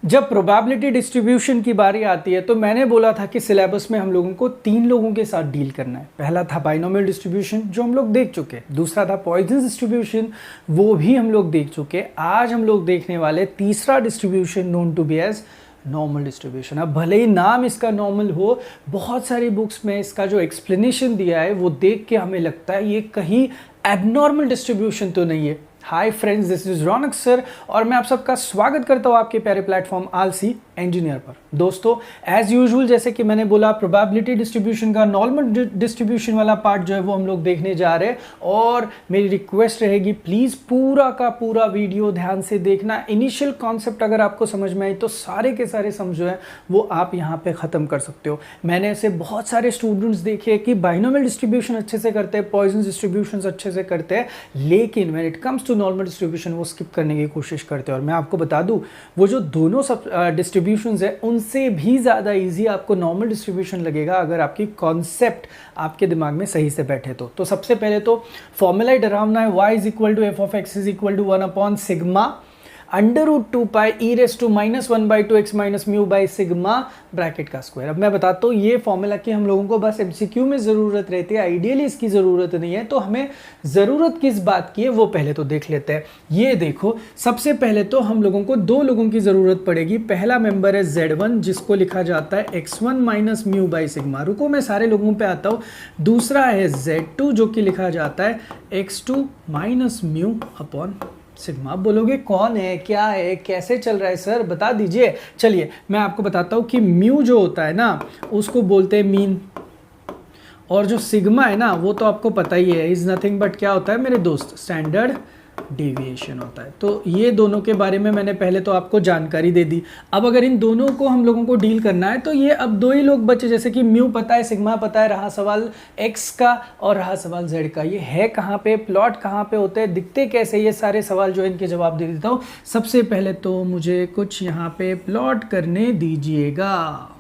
जब probability distribution की बारी आती है तो मैंने बोला था कि सिलेबस में हम लोगों को 3 लोगों के साथ डील करना है। पहला था बाइनोमियल डिस्ट्रीब्यूशन जो हम लोग देख चुके, दूसरा था पॉइजन डिस्ट्रीब्यूशन वो भी हम लोग देख चुके। आज हम लोग देखने वाले तीसरा distribution known to be as normal distribution. अब भले ही नाम इसका नॉर्मल हो, बहुत सारी बुक्स में इसका जो एक्सप्लेनेशन दिया है वो देख के हमें लगता है ये कहीं एबनॉर्मल डिस्ट्रीब्यूशन तो नहीं है। Hi friends, this is Raunak sir और मैं आप सबका स्वागत करता हूँ आपके प्यारे प्लेटफॉर्म आलसी इंजीनियर पर। दोस्तों एज यूजुअल जैसे कि मैंने बोला, प्रोबेबिलिटी डिस्ट्रीब्यूशन का नॉर्मल डिस्ट्रीब्यूशन वाला पार्ट जो है वो हम लोग देखने जा रहे हैं और मेरी रिक्वेस्ट रहेगी प्लीज़ पूरा का पूरा वीडियो ध्यान से देखना। इनिशियल कॉन्सेप्ट अगर आपको समझ में आई तो सारे के सारे सम जो है वो आप यहाँ पे ख़त्म कर सकते हो। मैंने ऐसे बहुत सारे स्टूडेंट्स देखे कि बाइनोमियल डिस्ट्रीब्यूशन अच्छे से करते हैं, पॉइजन डिस्ट्रीब्यूशन अच्छे से करते हैं, लेकिन when it comes to normal distribution वो स्किप करने की कोशिश करते हैं। और मैं आपको बता दूं वो जो दोनों सब डिस्ट्रीब्यूशंस है उनसे भी ज़्यादा इजी आपको नॉर्मल डिस्ट्रीब्यूशन लगेगा अगर आपकी कॉन्सेप्ट आपके दिमाग में सही से बैठे तो सबसे पहले तो फॉर्मूला ही डरावना है, y is equal to f of x is equal to 1 sigma √2 pi e⁻² x minus mu by sigma bracket का स्क्वायर। अब मैं बताता हूँ ये फॉर्मूला की हम लोगों को बस एमसीक्यू में ज़रूरत रहती है, आइडियली इसकी ज़रूरत नहीं है। तो हमें ज़रूरत किस बात की है वो पहले तो देख लेते हैं। ये देखो, सबसे पहले तो हम लोगों को 2 लोगों की ज़रूरत पड़ेगी। पहला मेंबर है Z1 जिसको लिखा जाता है x1 minus mu by sigma. रुको मैं सारे लोगों पे आता हूँ। दूसरा है Z2 जो कि लिखा जाता है x2 minus mu upon sigma. आप बोलोगे कौन है, क्या है, कैसे चल रहा है सर, बता दीजिए। चलिए मैं आपको बताता हूँ कि म्यू जो होता है ना उसको बोलते हैं मीन, और जो सिग्मा है ना वो तो आपको पता ही है, इज नथिंग बट क्या होता है मेरे दोस्त, स्टैंडर्ड डेविएशन होता है। तो ये दोनों के बारे में मैंने पहले तो आपको जानकारी दे दी। अब अगर इन दोनों को हम लोगों को डील करना है तो ये अब 2 ही लोग बचे, जैसे कि म्यू पता है, सिग्मा पता है, रहा सवाल x का और रहा सवाल z का। ये है कहाँ पे, प्लॉट कहाँ पे होते हैं, दिखते कैसे, ये सारे सवाल जो है इनके जवाब दे देता हूँ। सबसे पहले तो मुझे कुछ यहाँ पे प्लॉट करने दीजिएगा।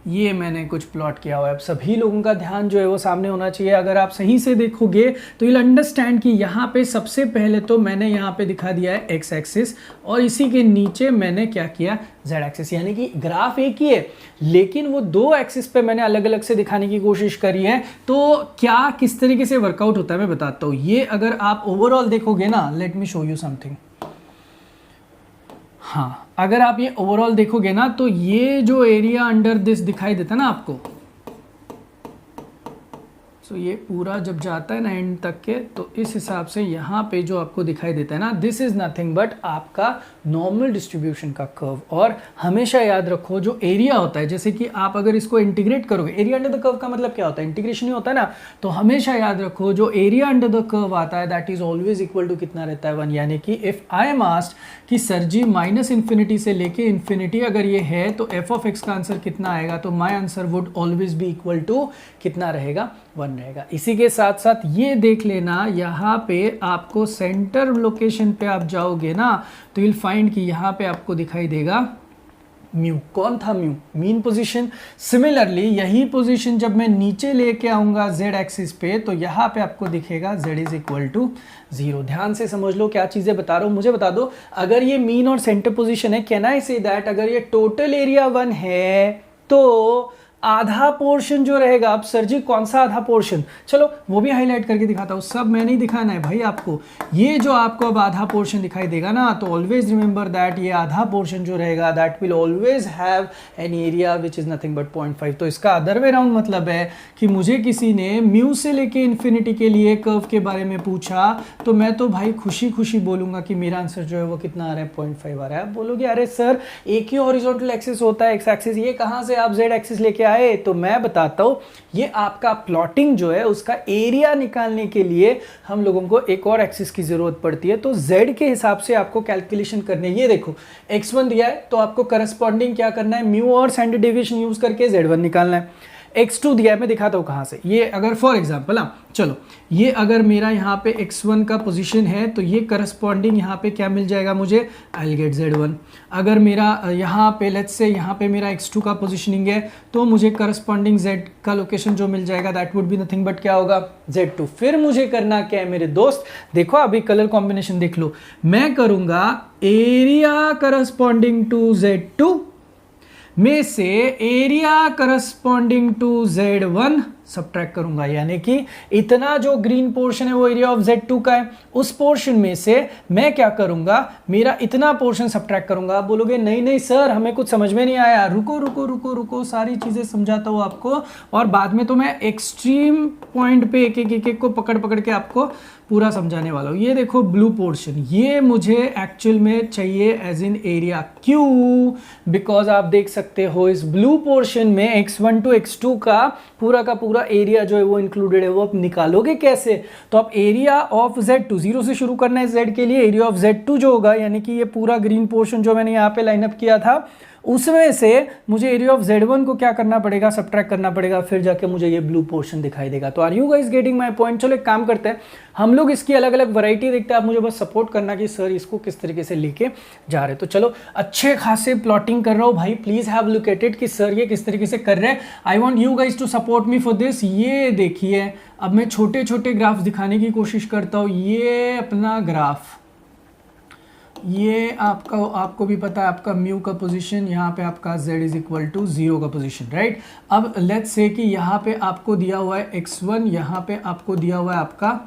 ये मैंने कुछ प्लॉट किया हुआ है। अब सभी लोगों का ध्यान जो है वो सामने होना चाहिए। अगर आप सही से देखोगे तो you'll अंडरस्टैंड कि यहाँ पे सबसे पहले तो मैंने यहाँ पे दिखा दिया है x एक्सिस और इसी के नीचे मैंने क्या किया, z एक्सिस। यानी कि ग्राफ एक ही है लेकिन वो 2 एक्सिस पे मैंने अलग अलग से दिखाने की कोशिश करी है। तो क्या किस तरीके से वर्कआउट होता है मैं बताता हूँ। ये अगर आप ओवरऑल देखोगे ना, let me show you something. हाँ, अगर आप ये ओवरऑल देखोगे ना तो ये जो एरिया अंडर दिस दिखाई देता है ना आपको, तो ये पूरा जब जाता है ना एंड तक के, तो इस हिसाब से यहाँ पे जो आपको दिखाई देता है ना, दिस इज नथिंग बट आपका नॉर्मल डिस्ट्रीब्यूशन का कर्व। और हमेशा याद रखो जो एरिया होता है, जैसे कि आप अगर इसको इंटीग्रेट करोगे, एरिया अंडर द कर्व का मतलब क्या होता है, इंटीग्रेशन ही होता है ना। तो हमेशा याद रखो जो एरिया अंडर द कर्व आता है that is always equal to कितना रहता है, 1। यानी कि इफ आई एम आस्क्ड कि सर जी -∞ से लेके इन्फिनिटी अगर ये है तो f ऑफ x का आंसर कितना आएगा, तो my answer would always be equal to कितना रहेगा, 1 रहेगा। इसी के साथ साथ ये देख लेना, यहाँ पे आपको सेंटर लोकेशन पे आप जाओगे ना तो you'll फाइंड कि यहाँ पे आपको दिखाई देगा म्यू। कौन था म्यू, मीन पोजीशन। सिमिलरली यही पोजीशन जब मैं नीचे लेके आऊंगा z एक्सिस पे तो यहाँ पे आपको दिखेगा z इज इक्वल टू 0। ध्यान से समझ लो क्या चीजें बता रहा हूँ। मुझे बता दो, अगर ये मीन और सेंटर पोजीशन है, कैन आई से दैट अगर ये टोटल एरिया 1 है तो आधा पोर्शन जो रहेगा, अब सर जी कौन सा आधा पोर्शन, चलो वो भी हाईलाइट करके दिखाता हूँ। सब मैंने ही दिखाना है भाई आपको। ये जो आपको अब आधा पोर्शन दिखाई देगा ना, तो ऑलवेज रिमेंबर दैट ये आधा पोर्शन जो रहेगा that will always have an area which is nothing but 0.5। तो इसका अदर वे राउंड मतलब है कि मुझे किसी ने म्यू से लेके इन्फिनिटी के लिए कर्व के बारे में पूछा तो मैं तो भाई खुशी खुशी बोलूंगा कि मेरा आंसर जो है वो कितना आ रहा है, 0.5 आ रहा है। आप बोलोगे अरे सर एक ही हॉरिजॉन्टल एक्सिस होता है, एक्स एक्सिस, ये कहाँ से आप जेड एक्सिस लेके आए। तो मैं बताता हूं, ये आपका प्लॉटिंग जो है उसका एरिया निकालने के लिए हम लोगों को एक और एक्सिस की जरूरत पड़ती है। तो z के हिसाब से आपको कैलकुलेशन करनी है। ये देखो x1 दिया है तो आपको करस्पॉन्डिंग क्या करना है, म्यू और स्टैंडर्ड डेविएशन यूज करके z1 निकालना है। x2 दिया है, मैं दिखाता हूँ कहाँ से। ये अगर फॉर एग्जांपल चलो ये अगर मेरा यहाँ पे x1 का पोजीशन है तो ये करस्पॉन्डिंग यहाँ पे क्या मिल जाएगा मुझे, आई विल गेट z1। अगर मेरा यहाँ पे लेट्स से यहाँ पे मेरा x2 का पोजीशनिंग है तो मुझे करस्पॉन्डिंग z का लोकेशन जो मिल जाएगा that would be nothing but क्या होगा, z2। फिर मुझे करना क्या है मेरे दोस्त, देखो अभी कलर कॉम्बिनेशन देख लो, मैं करूँगा एरिया करस्पॉन्डिंग टू z2 में से area corresponding to z1 subtract करूंगा, यानी कि इतना जो ग्रीन पोर्शन है वो एरिया ऑफ z2 का है, उस पोर्शन में से मैं क्या करूंगा, मेरा इतना पोर्शन सब्ट्रैक्ट करूंगा। आप बोलोगे नहीं नहीं सर हमें कुछ समझ में नहीं आया, रुको रुको रुको रुको, सारी चीजें समझाता हूं आपको, और बाद में तो मैं एक्सट्रीम पॉइंट पे एक एक को पकड़ पकड़ के आपको पूरा समझाने वाला हूँ। ये देखो ब्लू पोर्शन, ये मुझे एक्चुअल में चाहिए एज इन एरिया, क्यों, बिकॉज आप देख सकते हो इस ब्लू पोर्शन में x1 टू x2 का पूरा एरिया जो है वो इंक्लूडेड है। वो आप निकालोगे कैसे, तो आप एरिया ऑफ z2 जीरो से शुरू करना है z के लिए, एरिया ऑफ z2 जो होगा यानी कि ये पूरा ग्रीन पोर्शन जो मैंने यहाँ पे लाइनअप किया था उसमें से मुझे एरिया ऑफ z1 को क्या करना पड़ेगा, सब्ट्रैक्ट करना पड़ेगा, फिर जाके मुझे ये ब्लू पोर्शन दिखाई देगा। तो are you guys getting my point. चलो एक काम करते हैं, हम लोग इसकी अलग अलग वैरायटी देखते हैं, आप मुझे बस सपोर्ट करना कि सर इसको किस तरीके से लेके जा रहे हैं। तो चलो अच्छे खासे प्लॉटिंग कर रहा हूँ भाई, please have look at it कि सर ये किस तरीके से कर रहे हैं। I want you guys to support me for this. ये देखिए अब मैं छोटे छोटे ग्राफ्स दिखाने की कोशिश करता हूँ। ये अपना ग्राफ, ये आपको भी पता है आपका म्यू का पोजीशन, यहाँ पे आपका z इज इक्वल टू 0 का पोजीशन, राइट। अब लेट्स से कि यहाँ पे आपको दिया हुआ है x1, यहाँ पे आपको दिया हुआ है आपका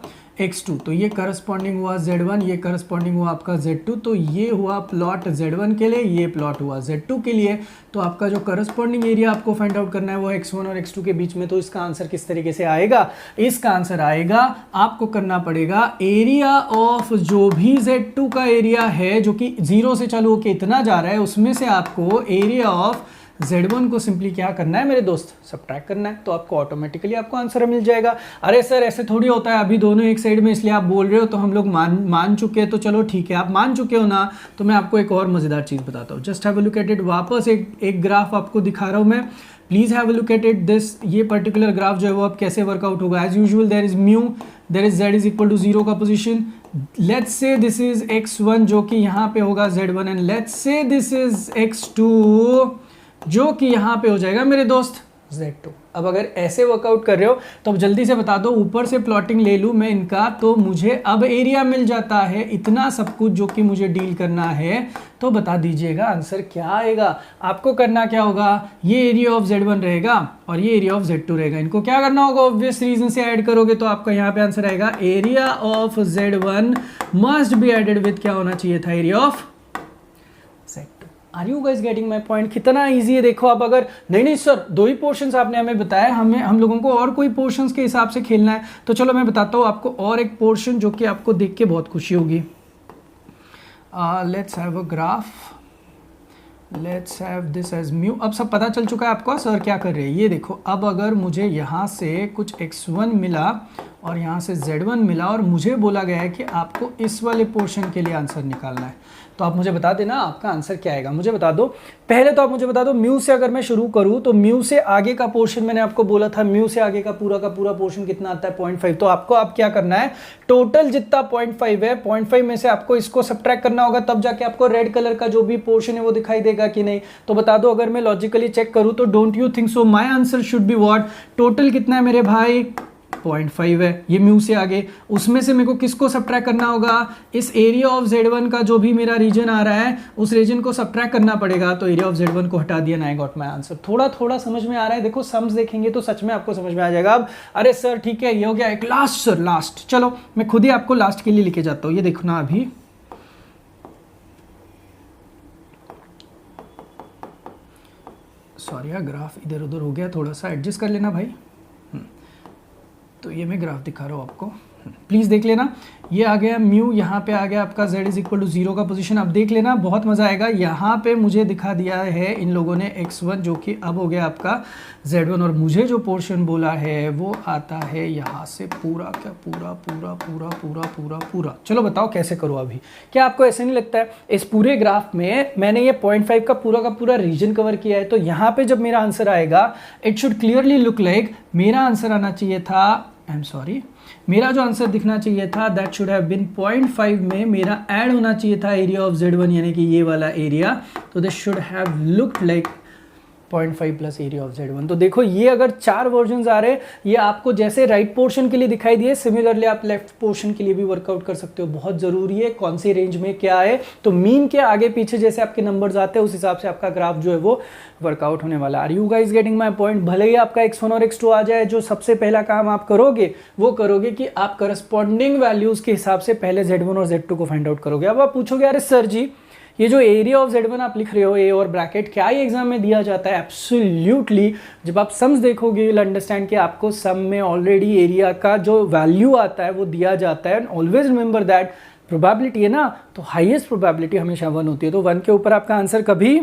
x2, तो ये करस्पॉन्डिंग हुआ z1, ये करस्पॉन्डिंग हुआ आपका z2, तो ये हुआ प्लॉट z1 के लिए, ये प्लॉट हुआ z2 के लिए। तो आपका जो करस्पॉन्डिंग एरिया आपको फाइंड आउट करना है वो x1 और x2 के बीच में। तो इसका आंसर किस तरीके से आएगा, इसका आंसर आएगा आपको करना पड़ेगा एरिया ऑफ जो भी z2 का एरिया है जो कि 0 से चालू होकर इतना जा रहा है, उसमें से आपको एरिया ऑफ z1 को सिंपली क्या करना है मेरे दोस्त, सब्ट्रैक्ट करना है। तो आपको ऑटोमेटिकली आपको आंसर मिल जाएगा। अरे सर ऐसे थोड़ी होता है, अभी दोनों एक साइड में इसलिए आप बोल रहे हो तो हम लोग मान चुके हैं, तो चलो ठीक है आप मान चुके हो ना, तो मैं आपको एक और मजेदार चीज बताता हूँ। Just have a look at it, वापस एक ग्राफ आपको दिखा रहा हूँ मैं, please have a look at it. This ये पर्टिकुलर ग्राफ जो है वो अब कैसे वर्कआउट होगा, as usual there is mu, there is z is equal to 0 का position. Let's say this is x1 जो कि यहाँ पे होगा z1, and let's say this is x2 जो कि यहाँ पे हो जाएगा मेरे दोस्त z2। अब अगर ऐसे वर्कआउट कर रहे हो तो अब जल्दी से बता दो, ऊपर से प्लॉटिंग ले लूँ मैं इनका तो मुझे अब एरिया मिल जाता है, इतना सब कुछ जो कि मुझे डील करना है। तो बता दीजिएगा आंसर क्या आएगा। आपको करना क्या होगा, ये एरिया ऑफ z1 रहेगा और ये एरिया ऑफ z2 रहेगा, इनको क्या करना होगा, ऑब्वियस रीजन से ऐड करोगे तो आपका यहाँ पे आंसर आएगा area of z1 must be added with क्या होना चाहिए था, area of z2। Are you guys getting my point. कितना ईजी है देखो। अब अगर नहीं सर 2 ही पोर्शंस आपने हमें बताया, हम लोगों को और कोई पोर्शंस के हिसाब से खेलना है, तो चलो मैं बताता हूँ आपको और एक पोर्शन जो कि आपको देख के बहुत खुशी होगी। Let's have a graph, let's have this as mu. अब सब पता चल चुका है आपको सर क्या कर रहे हैं। ये देखो अब अगर मुझे यहाँ से कुछ x1 मिला और यहाँ से z1 मिला और मुझे बोला गया है कि आपको इस वाले पोर्शन के लिए आंसर निकालना है, तो आप मुझे बता देना आपका आंसर क्या आएगा। मुझे बता दो पहले तो आप मुझे बता दो म्यू से अगर मैं शुरू करूं तो म्यू से आगे का पोर्शन मैंने आपको बोला था, म्यू से आगे का पूरा पोर्शन कितना आता है 0.5। तो आपको आप क्या करना है, टोटल जितना 0.5 है 0.5 में से आपको इसको सब्ट्रैक्ट करना होगा, तब जाके आपको रेड कलर का जो भी पोर्शन है वो दिखाई देगा कि नहीं। तो बता दो अगर मैं लॉजिकली चेक करूं तो don't you think so my answer should be what, total कितना है मेरे भाई 0.5 है, ये म्यू से आगे, उसमें से मेरे को किसको सब्ट्रैक्ट करना होगा, इस एरिया ऑफ z1 का जो भी मेरा रीजन आ रहा है उस रीजन को सब्ट्रैक्ट करना पड़ेगा। तो एरिया ऑफ z1 को हटा दिया, आई गॉट माय आंसर। थोड़ा समझ में आ रहा है, देखो सम्स देखेंगे तो सच में आपको समझ में आ जाएगा। अब अरे सर ठीक है ये हो गया एक लास्ट, सर लास्ट, चलो मैं खुद ही आपको लास्ट के लिए लिखे जाता हूँ। ये देखो ना अभी सॉरी यार ग्राफ इधर उधर हो गया, थोड़ा सा एडजस्ट कर लेना भाई। तो ये मैं ग्राफ दिखा रहा हूँ आपको। प्लीज़ देख लेना, ये आ गया म्यू, यहाँ पे आ गया आपका z इज इक्वल टू 0 का पोजीशन। अब देख लेना, बहुत मज़ा आएगा। यहाँ पे मुझे दिखा दिया है इन लोगों ने x1 जो कि अब हो गया आपका z1, और मुझे जो पोर्शन बोला है वो आता है यहाँ से पूरा का पूरा पूरा पूरा पूरा पूरा पूरा। चलो बताओ कैसे करो अभी। क्या आपको ऐसे नहीं लगता है इस पूरे ग्राफ में मैंने ये 0.5 का पूरा रीजन कवर किया है? तो यहाँ पे जब मेरा आंसर आएगा, it should clearly look like, मेरा आंसर आना चाहिए था, आई एम सॉरी, मेरा जो आंसर दिखना चाहिए था दैट शुड हैव बीन 0.5 में मेरा ऐड होना चाहिए था एरिया ऑफ z1 यानी कि ये वाला एरिया। तो this should have looked like 0.5 plus area of z1। तो देखो ये अगर 4 वर्जन्स आ रहे, ये आपको जैसे राइट पोर्शन के लिए दिखाई दिए, सिमिलरली आप लेफ्ट पोर्शन के लिए भी वर्कआउट कर सकते हो। बहुत जरूरी है कौन सी रेंज में क्या है, तो मीन के आगे पीछे जैसे आपके नंबर्स आते हैं उस हिसाब से आपका ग्राफ जो है वो वर्कआउट होने वाला। Are you guys getting my point? भले ही आपका x1 और x2 आ जाए, जो सबसे पहला काम आप करोगे वो करोगे कि आप करस्पॉन्डिंग वैल्यूज के हिसाब से पहले z1 और z2 को फाइंड आउट करोगे। अब आप पूछोगे अरे सर जी ये जो एरिया ऑफ z1 आप लिख रहे हो ए और ब्रैकेट, क्या ये एग्जाम में दिया जाता है? एब्सोल्युटली। जब आप सम्स देखोगे यू विल अंडरस्टैंड कि आपको सम में ऑलरेडी एरिया का जो वैल्यू आता है वो दिया जाता है। And always remember that probability है ना, तो हाईएस्ट प्रोबेबिलिटी हमेशा 1 होती है, तो 1 के ऊपर आपका आंसर कभी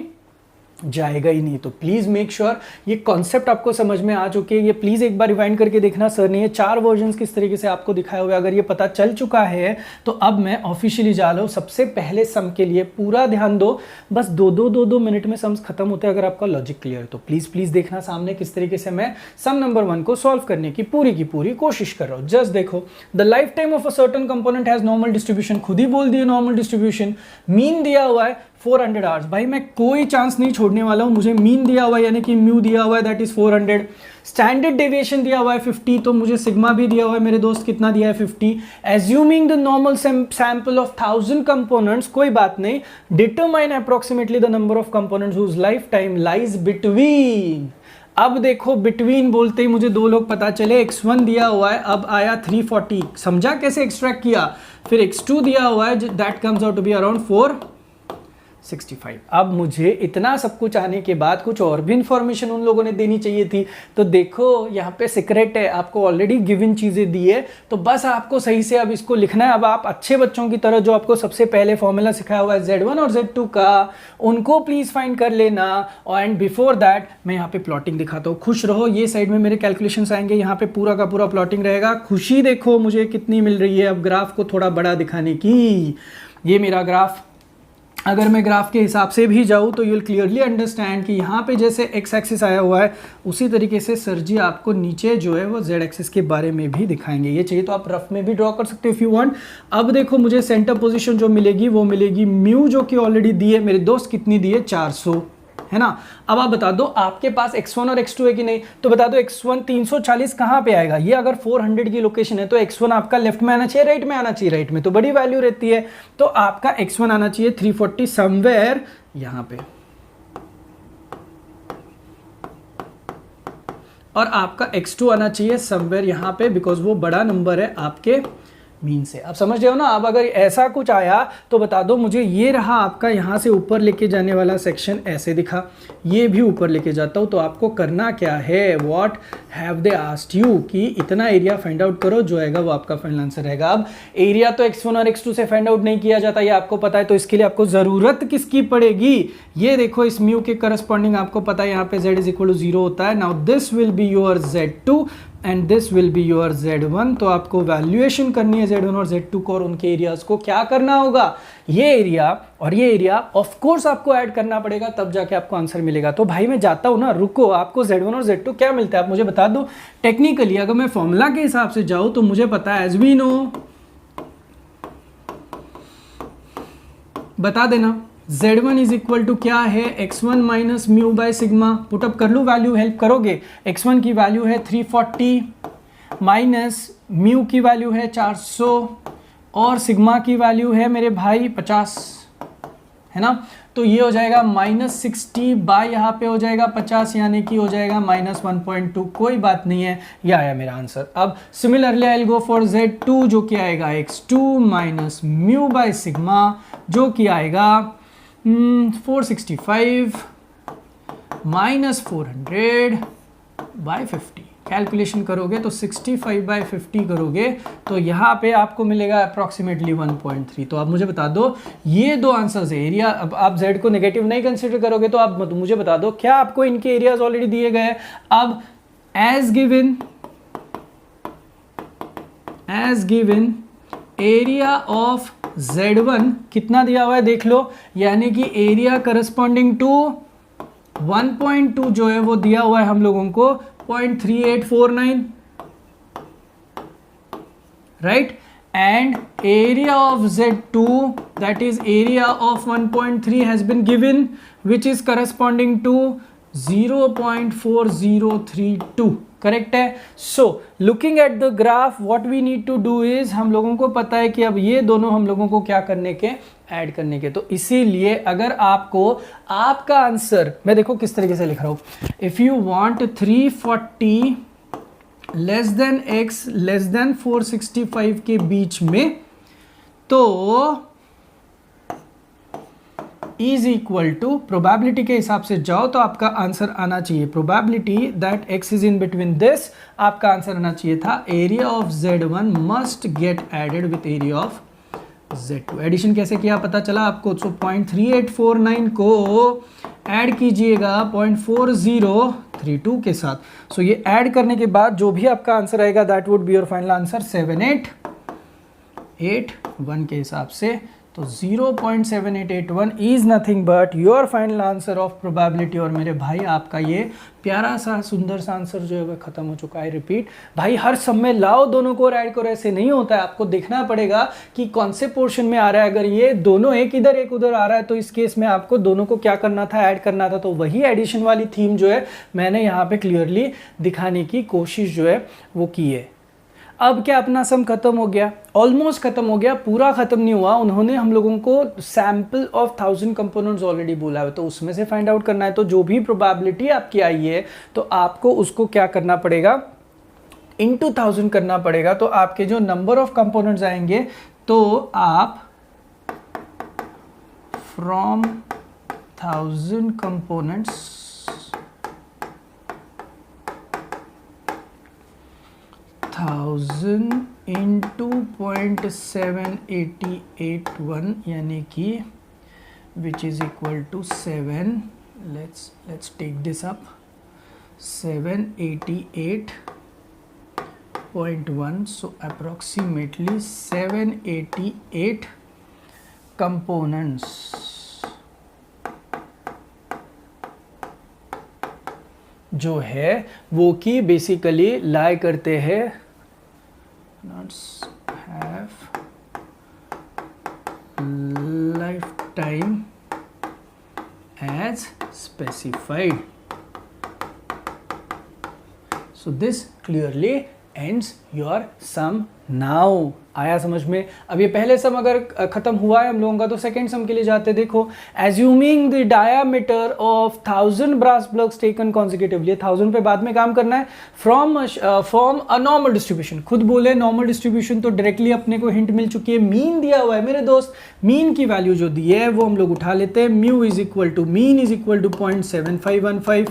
जाएगा ही नहीं। तो प्लीज़ मेक श्योर ये कॉन्सेप्ट आपको समझ में आ चुके हैं। ये प्लीज़ एक बार रिवाइंड करके देखना, सर ने ये 4 वर्जन्स किस तरीके से आपको दिखाए हुए। अगर ये पता चल चुका है तो अब मैं ऑफिशियली जा रहा हूँ सबसे पहले सम के लिए। पूरा ध्यान दो, बस 2 मिनट में सम्स खत्म होते हैं अगर आपका लॉजिक क्लियर है। तो प्लीज़ देखना सामने किस तरीके से मैं सम नंबर 1 को सॉल्व करने की पूरी कोशिश कर रहा हूँ। जस्ट देखो, the life time of a certain component has normal distribution, खुद ही बोल दिए नॉर्मल डिस्ट्रीब्यूशन। मीन दिया हुआ है 400 आवर्स। भाई मैं कोई चांस नहीं छोड़ने वाला हूं, मुझे मीन दिया हुआ है यानी कि म्यू दिया हुआ है दैट इज 400, स्टैंडर्ड डेविएशन दिया हुआ है 50, तो मुझे सिग्मा भी दिया हुआ है मेरे दोस्त, कितना दिया है 50। Assuming the normal sample of 1000 components, कोई बात नहीं, determine approximately the number of components whose life time lies between. अब देखो बिटवीन बोलते ही मुझे 2 लोग पता चले, x1 दिया हुआ है, अब आया 340, समझा कैसे एक्सट्रैक्ट किया, फिर x2 दिया हुआ है that comes out to be around 465। अब मुझे इतना सब कुछ आने के बाद कुछ और भी इंफॉर्मेशन उन लोगों ने देनी चाहिए थी। तो देखो यहाँ पे सीक्रेट है, आपको ऑलरेडी गिवन चीजें दी है, तो बस आपको सही से अब इसको लिखना है। अब आप अच्छे बच्चों की तरह जो आपको सबसे पहले फॉर्मूला सिखाया हुआ है z1 और z2 का, उनको प्लीज फाइंड कर लेना। एंड बिफोर दैट मैं यहाँ पे प्लॉटिंग दिखाता हूँ। खुश रहो, ये साइड में मेरे कैलकुलेशंस आएंगे, यहाँ पे पूरा का पूरा प्लॉटिंग रहेगा। खुशी देखो मुझे कितनी मिल रही है अब ग्राफ को थोड़ा बड़ा दिखाने की। ये मेरा ग्राफ, अगर मैं ग्राफ के हिसाब से भी जाऊँ तो यू विल क्लियरली अंडरस्टैंड कि यहाँ पे जैसे एक्स एक्सिस आया हुआ है उसी तरीके से सर जी आपको नीचे जो है वो जेड एक्सिस के बारे में भी दिखाएंगे। ये चाहिए तो आप रफ में भी ड्रॉ कर सकते हो इफ यू वांट। अब देखो मुझे सेंटर पोजीशन जो मिलेगी वो मिलेगी म्यू, जो कि ऑलरेडी दी है मेरे दोस्त, कितनी दी है 400, है ना। अब आप बता दो आपके पास x1 और x2 है कि नहीं, तो बता दो x1 340 कहाँ पे आएगा। ये अगर 400 की लोकेशन है तो x1 आपका लेफ्ट में आना चाहिए, राइट में आना चाहिए, राइट में तो बड़ी वैल्यू रहती है, तो आपका x1 आना चाहिए 340 समवेयर यहाँ पे, और आपका x2 आना चाहिए समवेयर यहाँ पे, बिकॉज वो बड़ा नंबर है आपके मीन से। आप समझ रहे हो ना। अब अगर ऐसा कुछ आया तो बता दो मुझे, ये रहा आपका यहाँ से ऊपर लेके जाने वाला सेक्शन, ऐसे दिखा, ये भी ऊपर लेके जाता हूँ, तो आपको करना क्या है, what have they asked you, कि इतना एरिया फाइंड आउट करो, जो आएगा वो आपका फाइनल आंसर रहेगा। अब एरिया तो x1 और x2 से फाइंड आउट नहीं किया जाता, ये आपको पता है, तो इसके लिए आपको जरूरत किसकी पड़ेगी, ये देखो इस म्यू के करस्पॉन्डिंग आपको पता है यहाँ पे z इज इक्वल टू 0 होता है। Now this will be your z2 and this will be your z1। तो आपको वैल्यूएशन करनी है z1 और z2 को, और उनके एरियाज को क्या करना होगा, ये एरिया और ये एरिया ऑफ कोर्स आपको ऐड करना पड़ेगा, तब जाके आपको आंसर मिलेगा। तो भाई मैं जाता हूं ना, रुको, आपको z1 और z2 क्या मिलता है आप मुझे बता दो। टेक्निकली अगर मैं फॉर्मूला के हिसाब से जाऊं तो मुझे पता है, एज वी नो, बता देना z1 इज इक्वल टू क्या है, x1 minus mu by sigma. Put up कर लूँ वैल्यू, हेल्प करोगे। x1 की वैल्यू है 340 माइनस म्यू की वैल्यू है 400 और सिग्मा की वैल्यू है मेरे भाई 50, है ना। तो ये हो जाएगा -60 बाय यहाँ पे हो जाएगा 50, यानी कि हो जाएगा -1.2। कोई बात नहीं है, ये आया मेरा आंसर। अब similarly I will go for z2 जो कि आएगा x2 minus mu by sigma, जो कि आएगा 465 माइनस 400 बाय 50। कैलकुलेशन करोगे तो 65/50 करोगे तो यहाँ पे आपको मिलेगा अप्रॉक्सीमेटली 1.3। तो आप मुझे बता दो ये दो आंसर्स है एरिया। अब आप z को नेगेटिव नहीं कंसिडर करोगे तो आप मुझे बता दो क्या आपको इनके एरियाज ऑलरेडी दिए गए हैं। अब as given area of z1 कितना दिया हुआ है देख लो, यानी कि एरिया करस्पॉन्डिंग टू 1.2 जो है वो दिया हुआ है हम लोगों को 0.3849, right. And area of Z2 that is area of 1.3 has been given which is corresponding to 0.4032, correct है। So looking at the graph what we need to do is, हम लोगों को पता है कि अब ये दोनों हम लोगों को क्या करने के, ऐड करने के। तो इसीलिए अगर आपको आपका आंसर, मैं देखो किस तरीके से लिख रहा हूं, if you want 340 less than x less then 465 के बीच में, तो इज इक्वल टू प्रोबेबिलिटी के हिसाब से जाओ तो आपका आंसर आना चाहिए, probability that x is in between this, आपका आंसर आना चाहिए था area of Z1 must get added with area of Z2। Addition कैसे किया पता चला आपको, तो 0.3849 को ऐड कीजिएगा 0.4032 के साथ। सो ये ऐड करने के बाद जो भी आपका आंसर आएगा that would be your final answer 7881 के हिसाब से। तो 0.7881 is nothing but your final answer of probability. और मेरे भाई आपका ये प्यारा सा सुंदर सा आंसर जो है वह खत्म हो चुका है। रिपीट भाई, हर सब में लाओ दोनों को और ऐड करो, ऐसे नहीं होता है। आपको देखना पड़ेगा कि कौन से पोर्शन में आ रहा है। अगर ये दोनों एक इधर एक उधर आ रहा है तो इस केस में आपको दोनों को क्या करना था, ऐड करना था। तो वही एडिशन वाली थीम जो है मैंने यहाँ पे क्लियरली दिखाने की कोशिश जो है वो की है। अब क्या अपना सम खत्म हो गया, ऑलमोस्ट खत्म हो गया, पूरा खत्म नहीं हुआ। उन्होंने हम लोगों को सैंपल ऑफ 1000 कंपोनेंट्स ऑलरेडी बोला है, तो उसमें से फाइंड आउट करना है। तो जो भी प्रोबेबिलिटी आपकी आई है तो आपको उसको क्या करना पड़ेगा, इनटू 1000 करना पड़ेगा। तो आपके जो नंबर ऑफ कंपोनेंट्स आएंगे तो आप फ्रॉम 1000 कंपोनेंट्स 1000 into 0.7881 यानी कि which is equal to 7, let's take this up, 788.1, so approximately 788 components जो है वो कि बेसिकली लाई करते हैं nuts have lifetime as specified. So this clearly ends your sum now. आया समझ में। अब ये पहले सम अगर खत्म हुआ है हम लोगों का तो सेकेंड सम के लिए जाते। देखो, assuming the diameter of 1000 brass plugs taken consecutively, 1000 पे बाद में काम करना है, फ्रॉम अ नॉर्मल डिस्ट्रीब्यूशन। खुद बोले नॉर्मल डिस्ट्रीब्यूशन तो डायरेक्टली अपने को हिंट मिल चुकी है। मीन दिया हुआ है मेरे दोस्त, मीन की वैल्यू जो दी है वो हम लोग उठा लेते हैं। Mu is equal to mean is equal to 0.7515।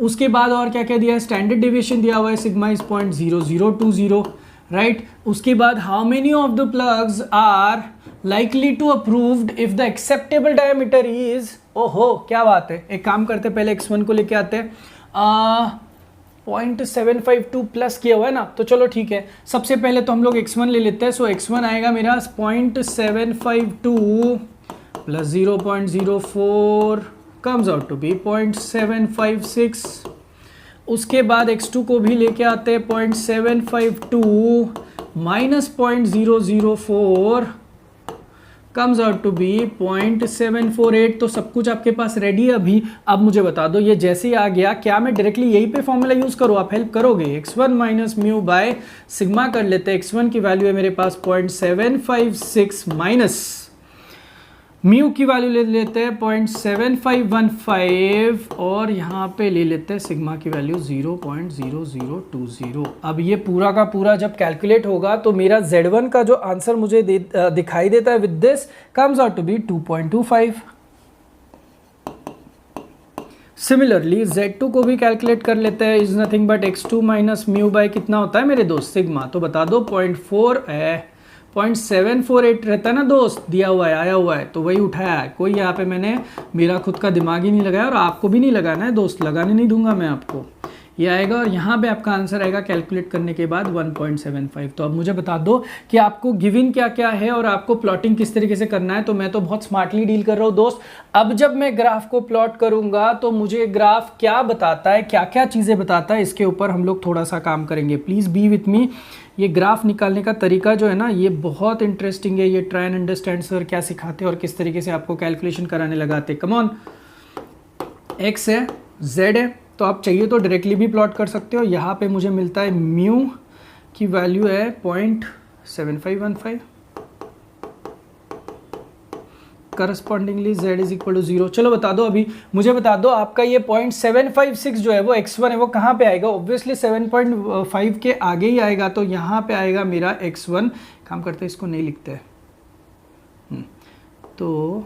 उसके बाद और क्या क्या दिया है, स्टैंडर्ड डेविएशन दिया हुआ है, सिग्मा इज 0.0020, राइट। उसके बाद how many of the plugs are likely to approved if the acceptable diameter is, ओहो क्या बात है। एक काम करते हैं, पहले x1 को लेके आते हैं। 0.752 प्लस किया हुआ है ना, तो चलो ठीक है। सबसे पहले तो हम लोग x1 ले लेते हैं। सो x1 आएगा मेरा 0.752 plus 0.04 comes out to be 0.756। उसके बाद x2 को भी लेके आते हैं, 0.752 minus 0.004 comes out to be 0.748। तो सब कुछ आपके पास रेडी है अभी। अब मुझे बता दो ये जैसे ही आ गया, क्या मैं डायरेक्टली यही पे फॉर्मूला यूज करूँ, आप हेल्प करोगे। x1 minus mu by sigma कर लेते हैं। x1 की वैल्यू है मेरे पास 0.756 माइनस म्यू की वैल्यू ले लेते हैं 0.7515 और यहाँ पे ले लेते हैं सिग्मा की वैल्यू 0.0020। अब ये पूरा का पूरा जब कैलकुलेट होगा तो मेरा Z1 का जो आंसर मुझे दिखाई देता है with this comes out to be 2.25। Similarly Z2 को भी कैलकुलेट कर लेते हैं, is nothing but x2 minus mu by कितना होता है मेरे दोस्त, सिग्मा। तो बता दो 0.748 रहता है ना दोस्त, दिया हुआ है, आया हुआ है, तो वही उठाया है। कोई यहाँ पे मैंने मेरा खुद का दिमाग ही नहीं लगाया, और आपको भी नहीं लगाना है दोस्त, लगाने नहीं दूंगा मैं आपको। ये आएगा और यहाँ पे आपका आंसर आएगा कैलकुलेट करने के बाद 1.75। तो अब मुझे बता दो कि आपको गिवन क्या क्या है और आपको प्लॉटिंग किस तरीके से करना है। तो मैं तो बहुत स्मार्टली डील कर रहा हूँ दोस्त। अब जब मैं ग्राफ को प्लॉट करूंगा तो मुझे ग्राफ क्या बताता है, क्या क्या चीज़ें बताता है, इसके ऊपर हम लोग थोड़ा सा काम करेंगे। प्लीज़ बी विथ मी। ये ग्राफ निकालने का तरीका जो है ना, ये बहुत इंटरेस्टिंग है। ये ट्राई एंड अंडरस्टैंड सर क्या सिखाते हैं और किस तरीके से आपको कैलकुलेशन कराने लगाते। कम ऑन, एक्स है, जेड है, तो आप चाहिए तो डायरेक्टली भी प्लॉट कर सकते हो। यहाँ पे मुझे मिलता है म्यू की वैल्यू है 0.7515, correspondingly z is equal to 0। चलो बता दो, अभी मुझे बता दो आपका ये 0.756 जो है वो x1 है, वो कहाँ पे आएगा? ऑब्वियसली 7.5 के आगे ही आएगा, तो यहाँ पे आएगा मेरा x1। काम करते हैं, इसको नहीं लिखते हैं, तो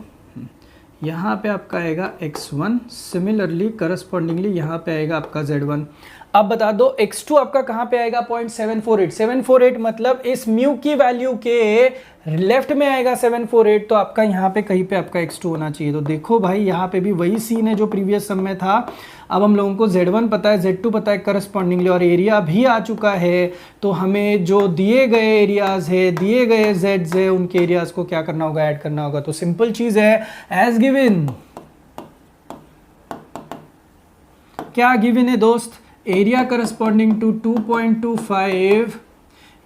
यहाँ पे आपका आएगा x1। सिमिलरली करस्पॉन्डिंगली यहाँ पे आएगा आपका z1। अब बता दो x2 आपका कहाँ पे आएगा? 0.748। 748 मतलब इस म्यू की वैल्यू के लेफ्ट में आएगा 748, तो आपका यहाँ पे कहीं पे आपका x2 होना चाहिए। तो देखो भाई, यहाँ पे भी वही सीन है जो प्रीवियस सम में था। अब हम लोगों को z1 पता है, z2 पता है करस्पॉन्डिंगली, और एरिया भी आ चुका है। तो हमें जो दिए गए एरियाज है, दिए गए जेड्स है, उनके एरियाज को क्या करना होगा? ऐड करना होगा। तो सिंपल चीज है, एज गिवन। क्या गिवन है दोस्त? एरिया करस्पॉन्डिंग टू 2.25,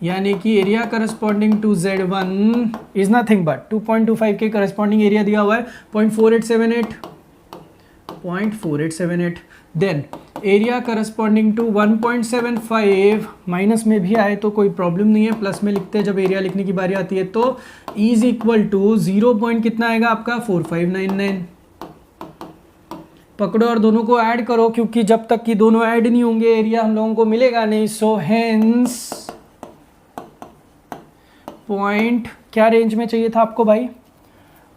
यानी कि area corresponding to Z1 is nothing but 2.25 के करस्पॉन्डिंग एरिया दिया हुआ है 0.4878। Then area corresponding to 1.75, minus में भी आए तो कोई प्रॉब्लम नहीं है, प्लस में लिखते हैं जब एरिया लिखने की बारी आती है। तो इज इक्वल टू 0. कितना आएगा आपका? 4599। पकड़ो और दोनों को ऐड करो, क्योंकि जब तक कि दोनों ऐड नहीं होंगे एरिया हम लोगों को मिलेगा नहीं। सो हेंस पॉइंट क्या रेंज में चाहिए था आपको भाई?